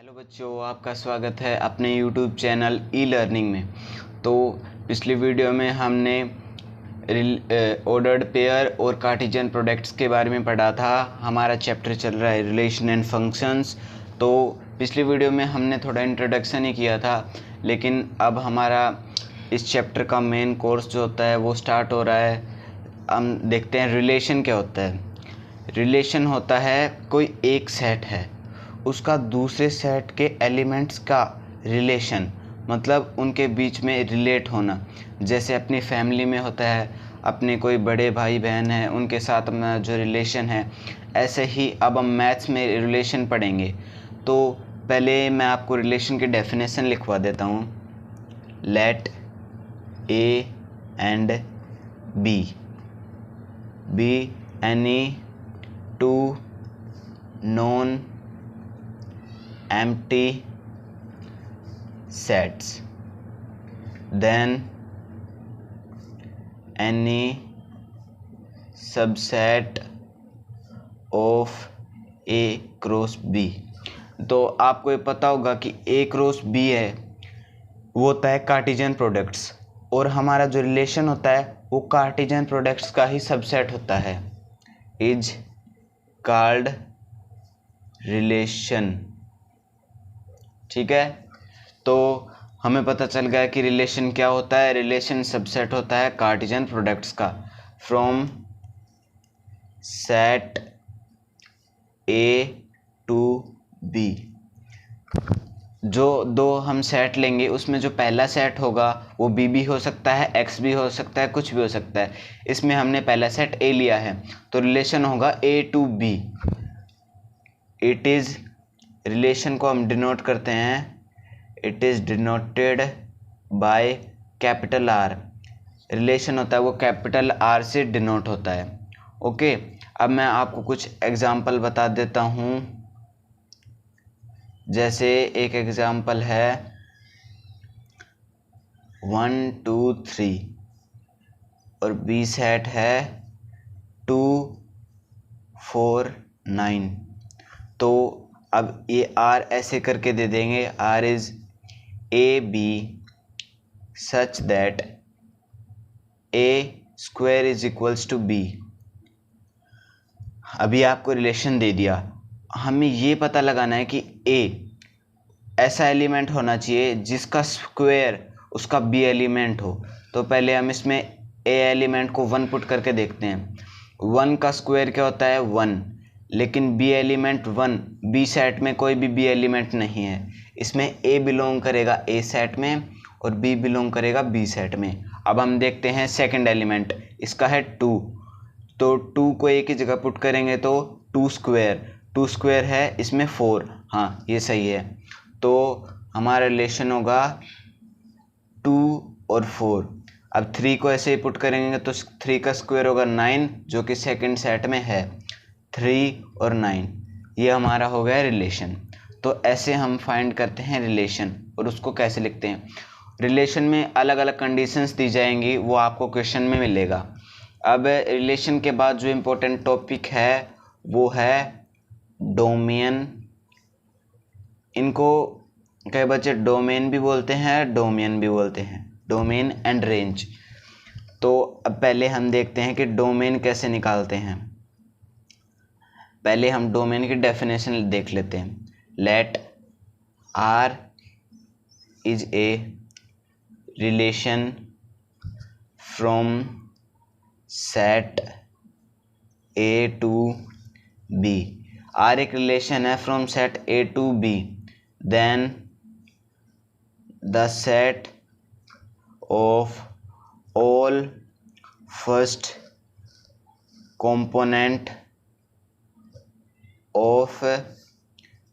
Hello बच्चों, आपका स्वागत है अपने YouTube चैनल ई लर्निंग में। तो पिछली वीडियो में हमने ऑर्डर्ड पेयर और कार्टेशियन प्रोडक्ट्स के बारे में पढ़ा था। हमारा चैप्टर चल रहा है रिलेशन एंड फंक्शंस। तो पिछली वीडियो में हमने थोड़ा इंट्रोडक्शन ही किया था, लेकिन अब हमारा इस चैप्टर का मेन कोर्स जो होता है वो स्टार्ट हो रहा है। हम देखते हैं रिलेशन क्या होता है। रिलेशन होता है कोई एक सेट है, उसका दूसरे सेट के एलिमेंट्स का रिलेशन, मतलब उनके बीच में रिलेट होना। जैसे अपनी फैमिली में होता है, अपने कोई बड़े भाई बहन हैं उनके साथ अपना जो रिलेशन है, ऐसे ही अब हम मैथ्स में रिलेशन पढ़ेंगे। तो पहले मैं आपको रिलेशन की डेफिनेशन लिखवा देता हूँ। Let A and B be any two non empty sets, then any subset of A cross B। तो आपको ये पता होगा कि A क्रॉस B है वो होता है कार्टेशियन प्रोडक्ट्स, और हमारा जो रिलेशन होता है वो कार्टेशियन प्रोडक्ट्स का ही सबसेट होता है, इज कॉल्ड रिलेशन। ठीक है, तो हमें पता चल गया कि रिलेशन क्या होता है। रिलेशन सबसेट होता है कार्टेशियन प्रोडक्ट्स का from set A to B. जो दो हम सेट लेंगे उसमें जो पहला सेट होगा वो बी भी हो सकता है, एक्स भी हो सकता है, कुछ भी हो सकता है। इसमें हमने पहला सेट ए लिया है, तो रिलेशन होगा A to B. It is, relation को हम डिनोट करते हैं, it is denoted by capital R. Relation होता है वो कैपिटल आर से डिनोट होता है। ओके, अब मैं आपको कुछ एग्जांपल बता देता हूँ। जैसे एक एग्जांपल है 1 2 3 और बी सेट है 2 4 9। तो अब ये आर ऐसे करके दे देंगे, R is A B such that A square is equals to B. अभी आपको रिलेशन दे दिया, हमें ये पता लगाना है कि ए ऐसा एलिमेंट होना चाहिए जिसका स्क्वायर उसका बी एलिमेंट हो। तो पहले हम इसमें ए एलिमेंट को 1 पुट करके देखते हैं। 1 का स्क्वायर क्या होता है 1, लेकिन बी एलिमेंट 1, बी सेट में कोई भी बी एलिमेंट नहीं है। इसमें ए बिलोंग करेगा ए सेट में और बी बिलोंग करेगा बी सेट में। अब हम देखते हैं सेकंड एलिमेंट, इसका है 2, तो 2 को एक ही जगह पुट करेंगे तो 2 स्क्वायर है, इसमें 4, हाँ ये सही है। तो हमारा रिलेशन होगा 2 और 4। अब 3 को ऐसे ही पुट करेंगे तो 3 का स्क्वायर होगा 9, जो कि सेकंड सेट में है। 3 और 9, ये हमारा हो गया रिलेशन। तो ऐसे हम फाइंड करते हैं रिलेशन, और उसको कैसे लिखते हैं। रिलेशन में अलग अलग कंडीशंस दी जाएंगी, वो आपको क्वेश्चन में मिलेगा। अब रिलेशन के बाद जो इम्पोर्टेंट टॉपिक है वो है डोमेन। इनको कई बच्चे डोमेन भी बोलते हैं, डोमेन भी बोलते हैं, डोमेन एंड रेंज। तो अब पहले हम देखते हैं कि डोमेन कैसे निकालते हैं। पहले हम डोमेन की डेफिनेशन देख लेते हैं। Let R is a relation from set A to B. R एक रिलेशन है from set A to B, then the set of all first component of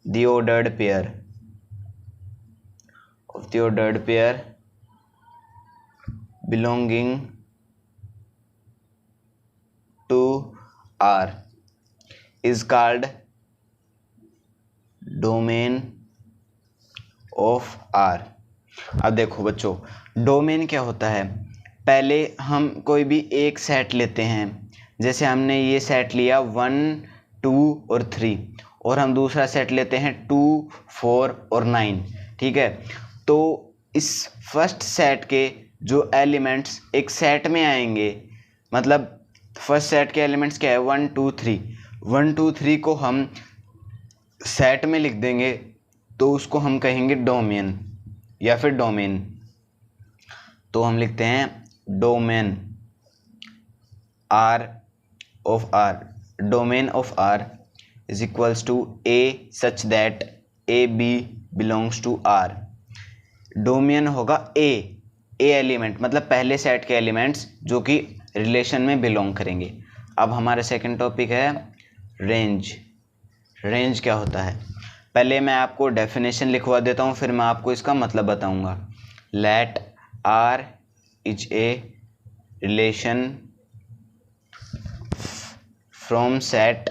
the ordered pair belonging to R is called domain of R। अब देखो बच्चों, domain क्या होता है। पहले हम कोई भी एक सेट लेते हैं, जैसे हमने ये सेट लिया 1 2 और 3, और हम दूसरा सेट लेते हैं 2, 4 और 9, ठीक है। तो इस फर्स्ट सेट के जो एलिमेंट्स एक सेट में आएंगे, मतलब फर्स्ट सेट के एलिमेंट्स क्या है 1, 2, 3, 1, 2, 3 को हम सेट में लिख देंगे तो उसको हम कहेंगे डोमेन या फिर डोमेन। तो हम लिखते हैं domain R of R, domain of R is equals to A such that AB belongs to R। Domain होगा ए एलिमेंट, मतलब पहले सेट के एलिमेंट्स जो कि रिलेशन में बिलोंग करेंगे। अब हमारा सेकंड टॉपिक है रेंज। रेंज क्या होता है, पहले मैं आपको डेफिनेशन लिखवा देता हूँ, फिर मैं आपको इसका मतलब बताऊँगा। Let R is a relation from set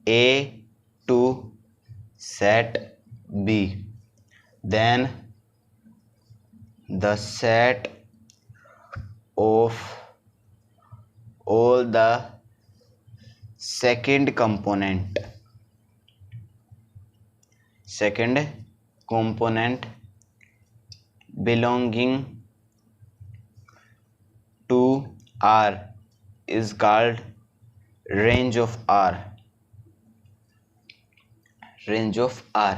A to set B, then the set of all the second component belonging to R is called range of R। Range of R।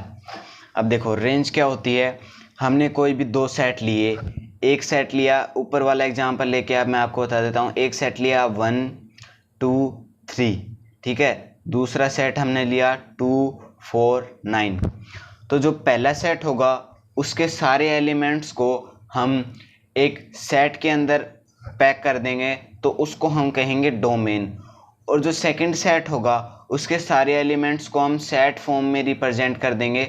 अब देखो रेंज क्या होती है, हमने कोई भी दो set लिए, एक सेट लिया, ऊपर वाला एग्जांपल लेके अब मैं आपको बता देता हूँ। एक सेट लिया 1, 2, 3, ठीक है। दूसरा सेट हमने लिया 2, 4, 9। तो जो पहला सेट होगा उसके सारे एलिमेंट्स को हम एक सेट के अंदर पैक कर देंगे तो उसको हम कहेंगे डोमेन। और जो सेकंड सेट होगा उसके सारे एलिमेंट्स को हम सेट फॉर्म में रिप्रेजेंट कर देंगे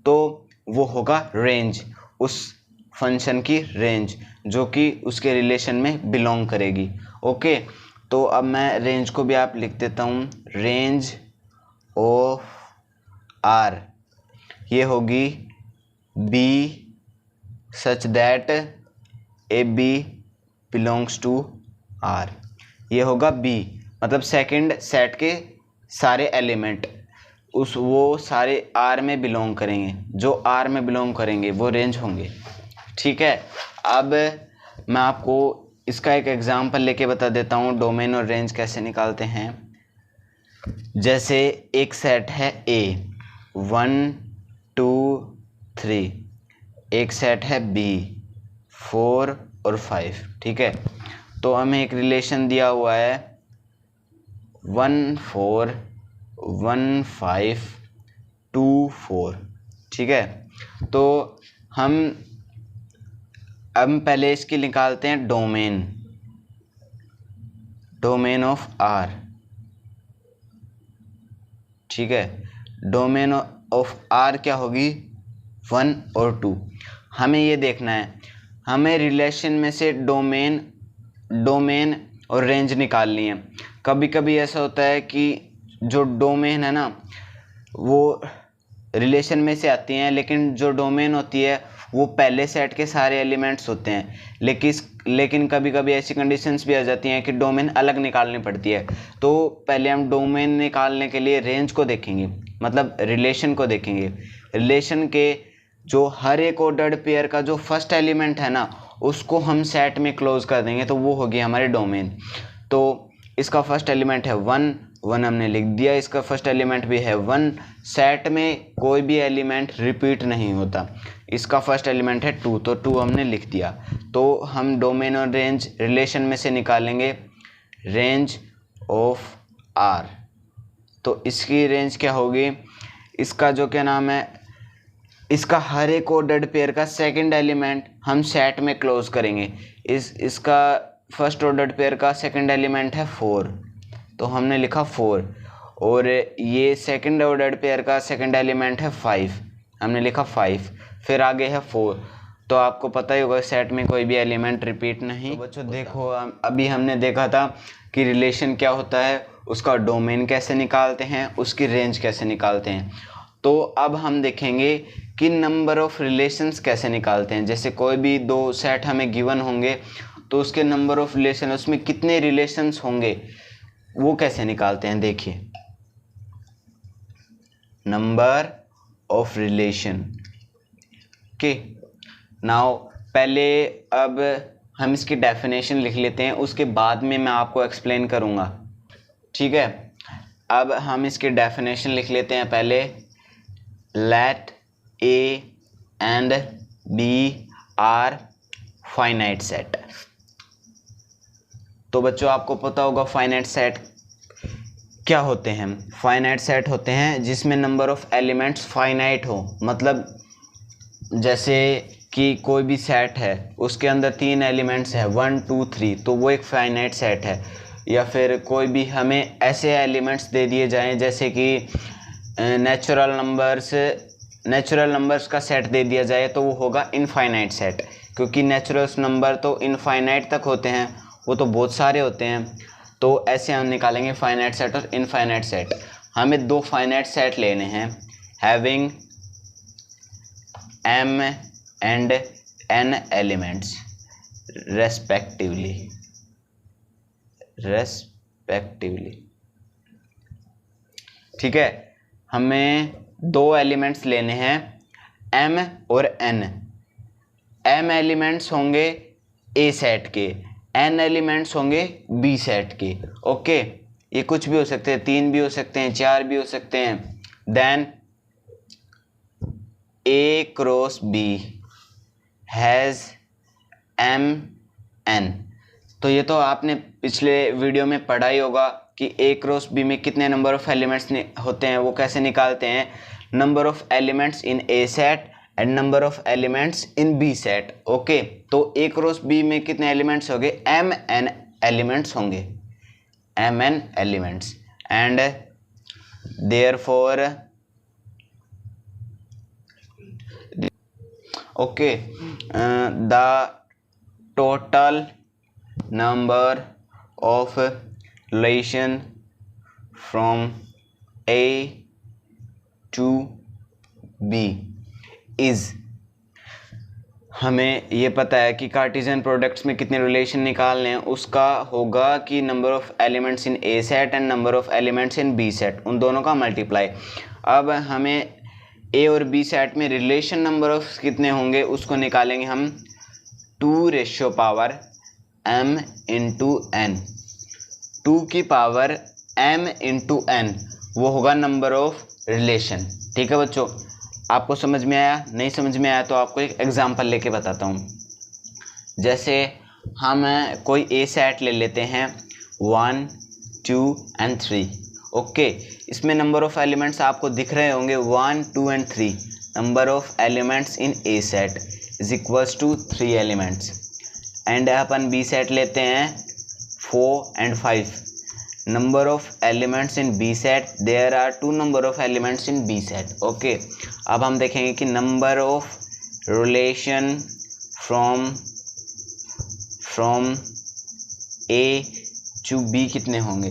तो वो होगा रेंज, उस फंक्शन की रेंज जो कि उसके रिलेशन में बिलोंग करेगी। ओके, तो अब मैं रेंज को भी आप लिख देता हूँ। रेंज ऑफ आर ये होगी B such that A B belongs to R. ये होगा बी, मतलब सेकंड सेट के सारे एलिमेंट वो सारे आर में बिलोंग करेंगे, जो आर में बिलोंग करेंगे वो रेंज होंगे, ठीक है। अब मैं आपको इसका एक एग्जांपल लेके बता देता हूँ डोमेन और रेंज कैसे निकालते हैं। जैसे एक सेट है ए 1, 2, 3, एक सेट है बी 4 और 5, ठीक है। तो हमें एक रिलेशन दिया हुआ है 1, 4, 1, 5, 2, 4, ठीक है। तो हम पहले इसकी निकालते हैं डोमेन ऑफ आर, ठीक है। डोमेन ऑफ आर क्या होगी 1 और 2। हमें ये देखना है, हमें रिलेशन में से डोमेन और रेंज निकालनी है। कभी कभी ऐसा होता है कि जो डोमेन है ना वो रिलेशन में से आती हैं, लेकिन जो डोमेन होती है वो पहले सेट के सारे एलिमेंट्स होते हैं। लेकिन कभी कभी ऐसी कंडीशंस भी आ जाती हैं कि डोमेन अलग निकालनी पड़ती है। तो पहले हम डोमेन निकालने के लिए रेंज को देखेंगे, मतलब रिलेशन को देखेंगे। रिलेशन के जो हर एक ऑर्डर्ड पेयर का जो फर्स्ट एलिमेंट है ना उसको हम सेट में क्लोज कर देंगे तो वो होगी हमारी डोमेन। तो इसका फर्स्ट एलिमेंट है 1 हमने लिख दिया, इसका फर्स्ट एलिमेंट भी है 1। सेट में कोई भी एलिमेंट रिपीट नहीं होता। इसका फर्स्ट एलिमेंट है 2, तो 2 हमने लिख दिया। तो हम डोमेन और रेंज रिलेशन में से निकालेंगे रेंज ऑफ आर। तो इसकी रेंज क्या होगी, इसका जो क्या नाम है, इसका हर एक ऑर्डर्ड पेयर का सेकंड एलिमेंट हम सेट में क्लोज करेंगे। इसका फर्स्ट ऑर्डर्ड पेयर का सेकंड एलिमेंट है 4, तो हमने लिखा 4। और ये सेकंड ऑर्डर्ड पेयर का सेकंड एलिमेंट है 5, हमने लिखा 5। फिर आगे है 4। तो आपको पता ही होगा सेट में कोई भी एलिमेंट रिपीट नहीं। तो बच्चों देखो, अभी हमने देखा था कि रिलेशन क्या होता है, उसका डोमेन कैसे निकालते हैं, उसकी रेंज कैसे निकालते हैं। तो अब हम देखेंगे कि नंबर ऑफ रिलेशंस कैसे निकालते हैं। जैसे कोई भी दो सेट हमें गिवन होंगे तो उसके नंबर ऑफ रिलेशन, उसमें कितने रिलेशंस होंगे वो कैसे निकालते हैं। देखिए number of relation. Okay, now पहले अब हम इसकी डेफिनेशन लिख लेते हैं, उसके बाद में मैं आपको एक्सप्लेन करूँगा, ठीक है। अब हम इसकी डेफिनेशन लिख लेते हैं पहले। Let A and B are finite set. तो बच्चों आपको पता होगा फाइनाइट सेट क्या होते हैं। फाइनाइट सेट होते हैं जिसमें नंबर ऑफ एलिमेंट्स फाइनाइट हो, मतलब जैसे कि कोई भी सेट है उसके अंदर 3 एलिमेंट्स है 1 2 3, तो वो एक फाइनाइट सेट है। या फिर कोई भी हमें ऐसे एलिमेंट्स दे दिए जाएं जैसे कि नेचुरल नंबर्स का सेट दे दिया जाए तो वो होगा इनफाइनाइट सेट, क्योंकि नेचुरल नंबर तो इनफाइनाइट तक होते हैं, वो तो बहुत सारे होते हैं। तो ऐसे हम निकालेंगे फाइनाइट सेट और इनफाइनाइट सेट। हमें 2 फाइनाइट सेट लेने हैं having m and n elements respectively। ठीक है, हमें 2 एलिमेंट्स लेने हैं m और n। m एलिमेंट्स होंगे a सेट के, n एलिमेंट्स होंगे b सेट के। ओके, ये कुछ भी हो सकते हैं, 3 भी हो सकते हैं, 4 भी हो सकते हैं। Then A cross B has MN। तो ये तो आपने पिछले वीडियो में पढ़ा ही होगा कि A क्रॉस B में कितने नंबर ऑफ एलिमेंट्स होते हैं, वो कैसे निकालते हैं। Number of elements in A set and number of elements in B set. Okay, तो A क्रॉस B में कितने एलिमेंट्स होंगे, MN एलिमेंट्स होंगे, MN elements. And therefore okay, the total number of relation from A to B is, हमें ये पता है कि कार्टेशियन प्रोडक्ट्स में कितने रिलेशन निकालने हैं, उसका होगा कि number of elements in A set and number of elements in B set, उन दोनों का मल्टीप्लाई। अब हमें ए और बी सेट में रिलेशन नंबर ऑफ कितने होंगे उसको निकालेंगे हम 2 m इंटू n। 2 की पावर m इंटू n वो होगा नंबर ऑफ रिलेशन। ठीक है बच्चों, आपको समझ में आया? नहीं समझ में आया तो आपको एक एग्जांपल लेके बताता हूँ। जैसे हम कोई ए सेट ले लेते हैं 1 2 एंड 3। ओके, इसमें नंबर ऑफ एलिमेंट्स आपको दिख रहे होंगे 1 2 and 3। Number of elements in A set is equals to 3 elements. And अपन बी सेट लेते हैं 4 and 5। Number of elements in B set, there are 2 number of elements in B set. Okay, अब हम देखेंगे कि number of relation from A to B कितने होंगे।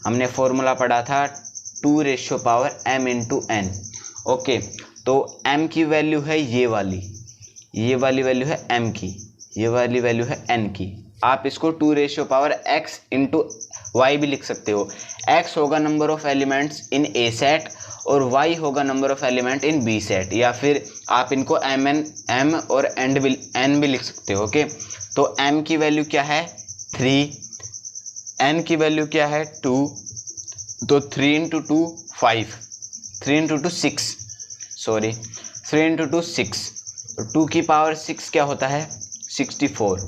हमने फॉर्मूला पढ़ा था 2 m इंटू n। ओके, तो m की वैल्यू है ये वाली वैल्यू है m की, ये वाली वैल्यू है n की। आप इसको 2 x इंटू y भी लिख सकते हो। x होगा number of elements in a set और y होगा number of element in b set, या फिर आप इनको m और n भी लिख सकते हो। ओके, तो m की वैल्यू क्या है 3, n की वैल्यू क्या है 2, तो 3 इंटू 2 5, 3 इंटू 2 6, सॉरी 3 इंटू 2 6, तो 2 की पावर 6 क्या होता है 64।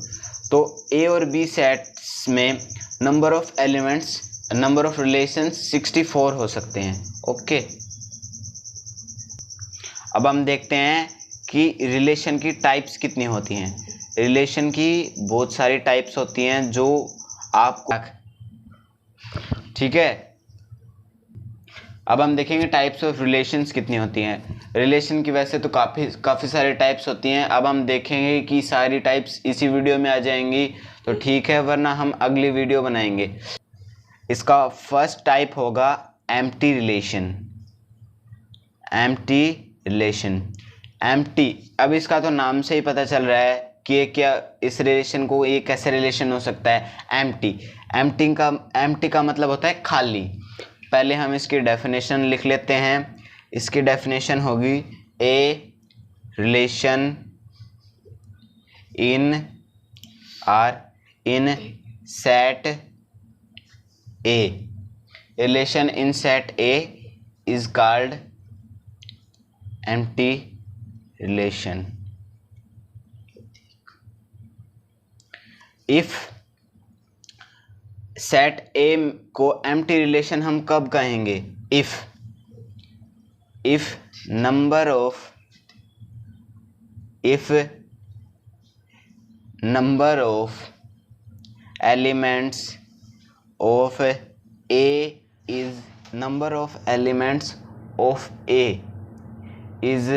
तो ए और बी सेट्स में number of elements, number of relations 64 हो सकते हैं। ओके, अब हम देखते हैं कि रिलेशन की टाइप्स कितनी होती हैं। रिलेशन की बहुत सारी टाइप्स होती हैं जो आपको, ठीक है। अब हम देखेंगे टाइप्स ऑफ रिलेशंस कितनी होती हैं। रिलेशन की वैसे तो काफ़ी सारी टाइप्स होती हैं। अब हम देखेंगे कि सारी टाइप्स इसी वीडियो में आ जाएंगी तो ठीक है, वरना हम अगली वीडियो बनाएंगे। इसका फर्स्ट टाइप होगा एम्प्टी रिलेशन। एम्प्टी, अब इसका तो नाम से ही पता चल रहा है कि ये क्या, इस रिलेशन को ये कैसे रिलेशन हो सकता है एम्प्टी का मतलब होता है खाली। पहले हम इसकी डेफिनेशन लिख लेते हैं। इसकी डेफिनेशन होगी a relation in set A, relation in set A is called empty relation. If set A को एम्प्टी रिलेशन हम कब कहेंगे? If number of elements of A is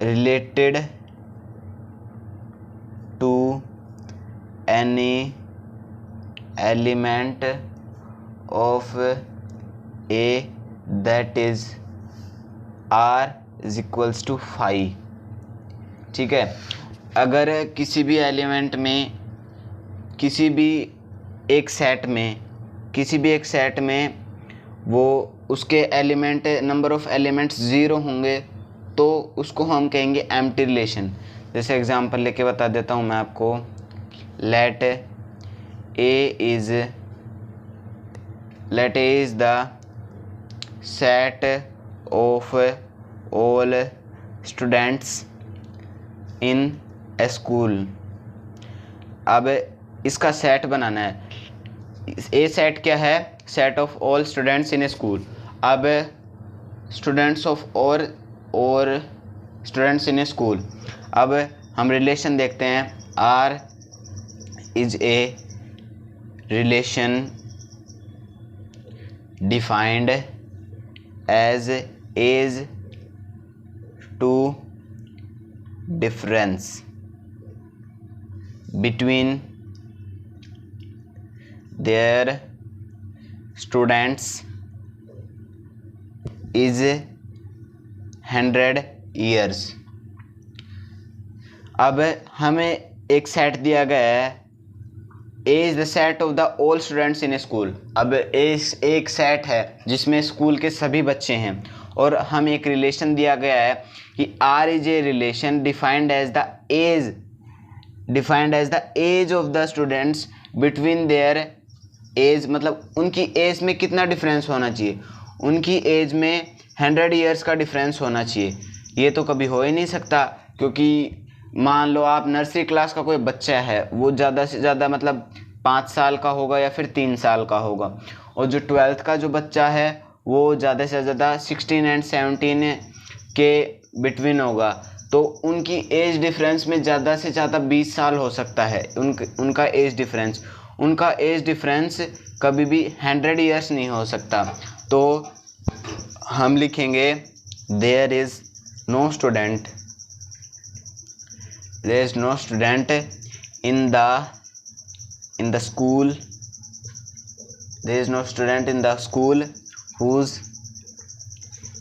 related to any element of A that is R is equals to 5। ठीक है, अगर किसी भी element में किसी भी एक सेट में वो उसके एलिमेंट नंबर ऑफ एलिमेंट्स 0 होंगे तो उसको हम कहेंगे एम्प्टी रिलेशन। जैसे एग्जांपल लेके बता देता हूँ मैं आपको। Let A is the set of all students in a school. अब इसका सेट बनाना है। ए सेट क्या है? Set of all students in a school. अब स्टूडेंट्स ऑफ और स्टूडेंट्स इन ए स्कूल। अब हम रिलेशन देखते हैं। R is a relation defined as age to difference between their students is 100 years। अब हमें एक सेट दिया गया है, A is the set of the all students in a school. अब एक सेट है जिसमें स्कूल के सभी बच्चे हैं और हमें एक रिलेशन दिया गया है कि R is a relation defined as the age of the students between their age, मतलब उनकी एज में कितना डिफरेंस होना चाहिए? उनकी एज में 100 ईयर्स का डिफरेंस होना चाहिए। ये तो कभी हो ही नहीं सकता, क्योंकि मान लो आप नर्सरी क्लास का कोई बच्चा है, वो ज़्यादा से ज़्यादा मतलब 5 साल का होगा या फिर 3 साल का होगा, और जो 12th का जो बच्चा है वो ज़्यादा से ज़्यादा 16 एंड 17 के बिटवीन होगा। तो उनकी एज डिफरेंस में ज़्यादा से ज़्यादा 20 साल हो सकता है उनका एज डिफरेंस कभी भी 100 ईयर्स नहीं हो सकता। तो हम लिखेंगे there is no student in the school whose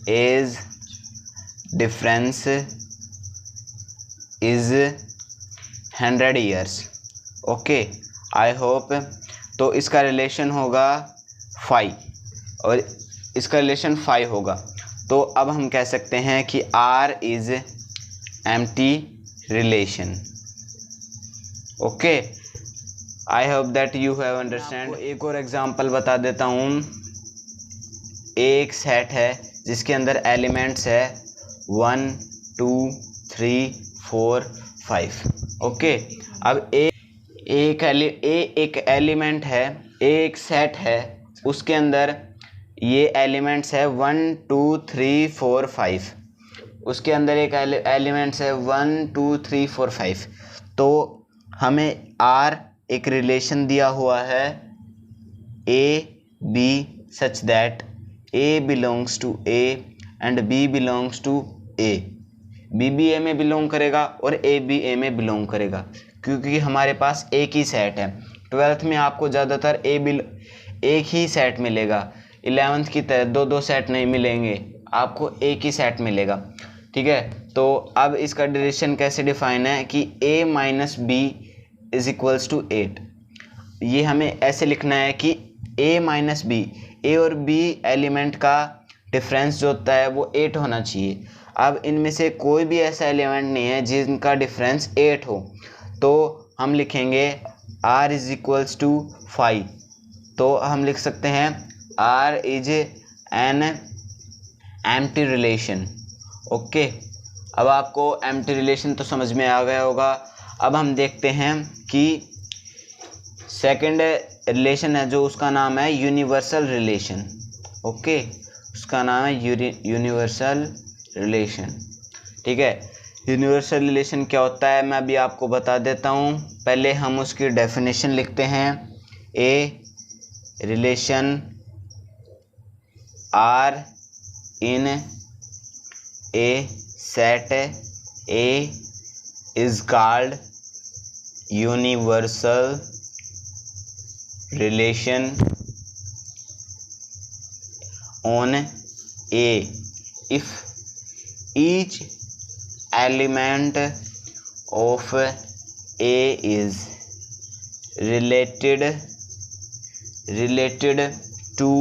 age difference is 100 years। Okay, I hope. तो इसका रिलेशन होगा 5 और इसका रिलेशन 5 होगा। तो अब हम कह सकते हैं कि R is empty relation. Okay, I hope that you have understand. एक और एग्जांपल बता देता हूँ। एक सेट है जिसके अंदर एलिमेंट्स है 1 2 3 4 5। ओके, अब एक एलिमेंट है, एक सेट है, उसके अंदर ये एलिमेंट्स है 1 2 3 4 5। उसके अंदर एक एलिमेंट्स है 1 2 3 4 5। तो हमें R एक रिलेशन दिया हुआ है A B सच दैट A belongs to A and B belongs to A। B भी A में बिलोंग करेगा और A भी A में बिलोंग करेगा, क्योंकि हमारे पास एक ही सेट है। 12th में आपको ज़्यादातर एक ही सेट मिलेगा। 11th की तरह 2 सेट नहीं मिलेंगे, आपको एक ही सेट मिलेगा। ठीक है, तो अब इसका रिलेशन कैसे डिफाइन है कि A minus B is equals to 8। ये हमें ऐसे लिखना है कि A माइनस B, A और B एलिमेंट का डिफरेंस जो होता है वो 8 होना चाहिए। अब इनमें से कोई भी ऐसा एलिमेंट नहीं है जिनका डिफरेंस 8 हो, तो हम लिखेंगे r इज इक्वल्स टू 5। तो हम लिख सकते हैं r is an empty relation. Okay, अब आपको एम्प्टी रिलेशन तो समझ में आ गया होगा। अब हम देखते हैं कि सेकंड रिलेशन है जो उसका नाम है यूनिवर्सल रिलेशन। ओके, उसका नाम है यूनिवर्सल रिलेशन। ठीक है, यूनिवर्सल रिलेशन क्या होता है मैं अभी आपको बता देता हूँ। पहले हम उसकी डेफिनेशन लिखते हैं। A relation R in A set A is called universal relation on A if each element of A is related to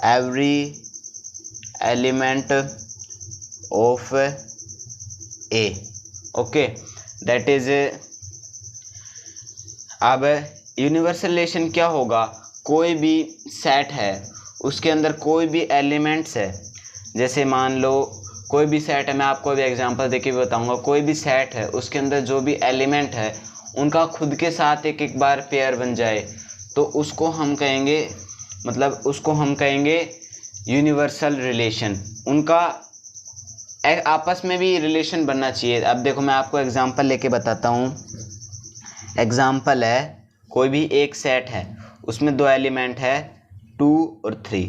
every element of A। Okay, that is. अब यूनिवर्सल रिलेशन क्या होगा, कोई भी set है उसके अंदर कोई भी एलिमेंट्स है, जैसे मान लो कोई भी सेट है, मैं आपको अभी एग्जांपल देके भी बताऊंगा। कोई भी सेट है उसके अंदर जो भी एलिमेंट है उनका खुद के साथ एक एक बार पेयर बन जाए तो उसको हम कहेंगे, मतलब उसको हम कहेंगे यूनिवर्सल रिलेशन। उनका आपस में भी रिलेशन बनना चाहिए। अब देखो मैं आपको एग्जांपल लेके बताता हूँ। एग्जांपल है, कोई भी एक सेट है उसमें दो एलिमेंट है 2 और 3।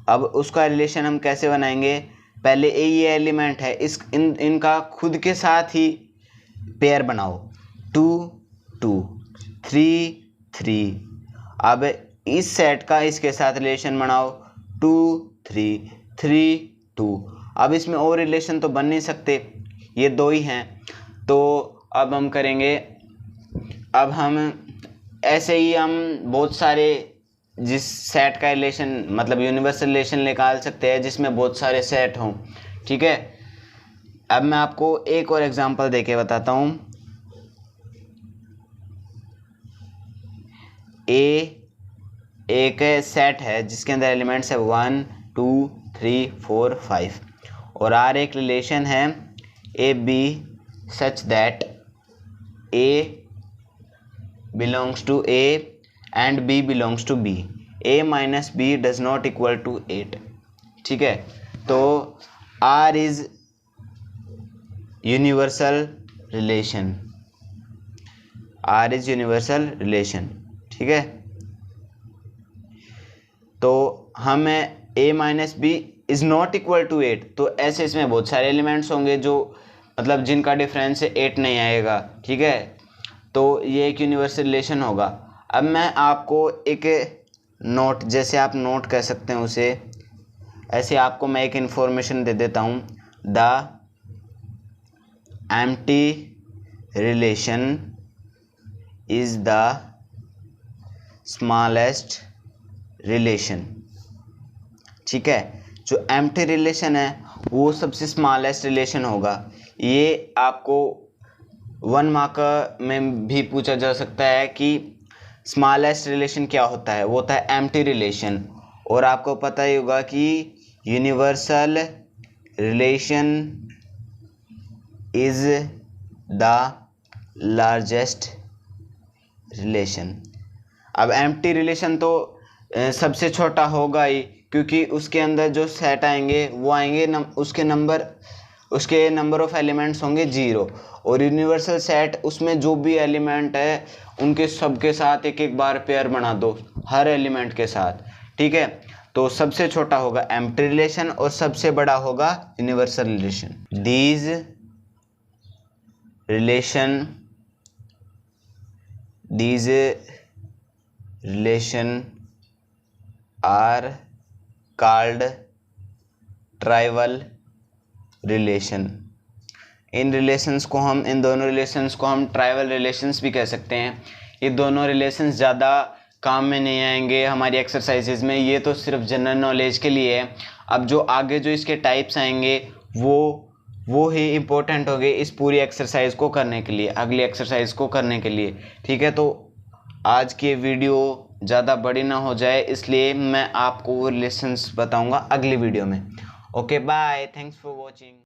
अब उसका रिलेशन हम कैसे बनाएंगे, पहले ये एलिमेंट है इनका खुद के साथ ही पेयर बनाओ 2 2 3 3। अब इस सेट का इसके साथ रिलेशन बनाओ 2 3 3 2। अब इसमें और रिलेशन तो बन नहीं सकते, ये दो ही हैं। तो अब हम करेंगे, अब हम ऐसे ही हम बहुत सारे जिस सेट का रिलेशन मतलब यूनिवर्सल रिलेशन निकाल सकते हैं जिसमें बहुत सारे सेट हों। ठीक है, अब मैं आपको एक और एग्जांपल देके बताता हूँ। एक सेट है जिसके अंदर एलिमेंट्स है 1 2 3 4 5 और आर एक रिलेशन है A B such that A belongs to A and B belongs to B, a minus B does not equal to 8। ठीक है, तो R is universal relation, R is universal relation. ठीक है, तो हम a minus B is not equal to 8, तो ऐसे इसमें बहुत सारे एलिमेंट्स होंगे जो मतलब जिनका डिफरेंस 8 नहीं आएगा। ठीक है, तो ये एक यूनिवर्सल रिलेशन होगा। अब मैं आपको एक नोट, जैसे आप नोट कह सकते हैं उसे, ऐसे आपको मैं एक इन्फॉर्मेशन दे देता हूँ। The empty relation is the smallest relation. ठीक है, जो एम्प्टी रिलेशन है वो सबसे स्मॉलेस्ट रिलेशन होगा। ये आपको 1 मार्क में भी पूछा जा सकता है कि स्मॉलेस्ट रिलेशन क्या होता है, वो होता है एम्प्टी रिलेशन। और आपको पता ही होगा कि universal relation is the largest relation. अब एम्प्टी रिलेशन तो सबसे छोटा होगा ही, क्योंकि उसके अंदर जो सेट आएंगे वो आएंगे उसके नंबर ऑफ एलिमेंट्स होंगे 0। और यूनिवर्सल सेट उसमें जो भी एलिमेंट है उनके सबके साथ एक एक बार पेयर बना दो हर एलिमेंट के साथ। ठीक है, तो सबसे छोटा होगा एम्प्टी रिलेशन और सबसे बड़ा होगा universal relation. These relation are called trivial relation. इन दोनों रिलेशंस को हम ट्राइवल रिलेशंस भी कह सकते हैं। ये दोनों रिलेशंस ज़्यादा काम में नहीं आएंगे हमारी एक्सरसाइजेज में, ये तो सिर्फ जनरल नॉलेज के लिए है। अब जो आगे जो इसके टाइप्स आएंगे वो ही इम्पोर्टेंट हो गए इस पूरी एक्सरसाइज को करने के लिए, अगली एक्सरसाइज को करने के लिए। ठीक है, तो आज की वीडियो ज़्यादा बड़ी ना हो जाए इसलिए मैं आपको वो लेसन्स बताऊंगा अगली वीडियो में। Okay bye, thanks for watching.